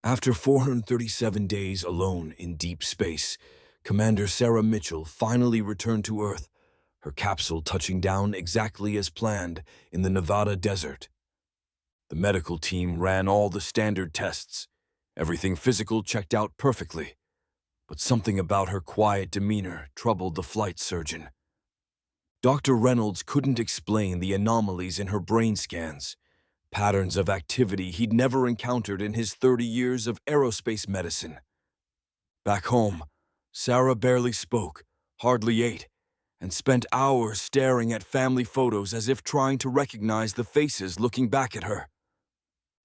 After 437 days alone in deep space, Commander Sarah Mitchell finally returned to Earth, her capsule touching down exactly as planned in the Nevada desert. The medical team ran all the standard tests. Everything physical checked out perfectly, but something about her quiet demeanor troubled the flight surgeon. Dr. Reynolds couldn't explain the anomalies in her brain scans, patterns of activity he'd never encountered in his 30 years of aerospace medicine. Back home, Sarah barely spoke, hardly ate, and spent hours staring at family photos as if trying to recognize the faces looking back at her.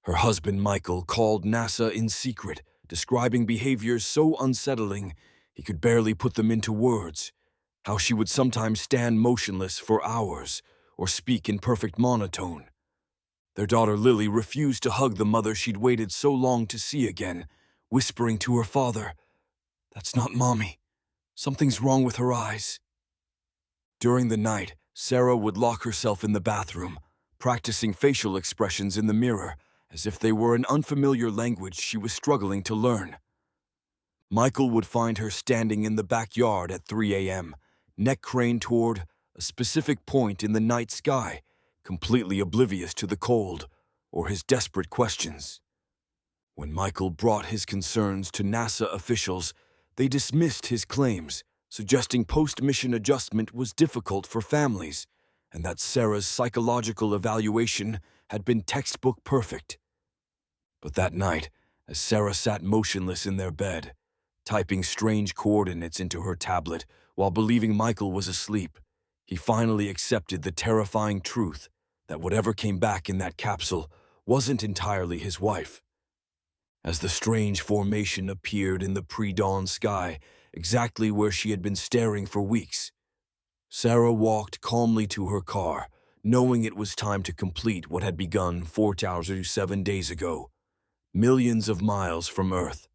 Her husband Michael called NASA in secret, describing behaviors so unsettling he could barely put them into words. How she would sometimes stand motionless for hours or speak in perfect monotone. Their daughter Lily refused to hug the mother she'd waited so long to see again, whispering to her father, "That's not Mommy. Something's wrong with her eyes." During the night, Sarah would lock herself in the bathroom, practicing facial expressions in the mirror, as if they were an unfamiliar language she was struggling to learn. Michael would find her standing in the backyard at 3 a.m., neck craned toward a specific point in the night sky, completely oblivious to the cold or his desperate questions. When Michael brought his concerns to NASA officials, they dismissed his claims, suggesting post-mission adjustment was difficult for families and that Sarah's psychological evaluation had been textbook perfect. But that night, as Sarah sat motionless in their bed, typing strange coordinates into her tablet while believing Michael was asleep, he finally accepted the terrifying truth that whatever came back in that capsule wasn't entirely his wife. As the strange formation appeared in the pre-dawn sky, exactly where she had been staring for weeks, Sarah walked calmly to her car, knowing it was time to complete what had begun 4,007 days ago, millions of miles from Earth.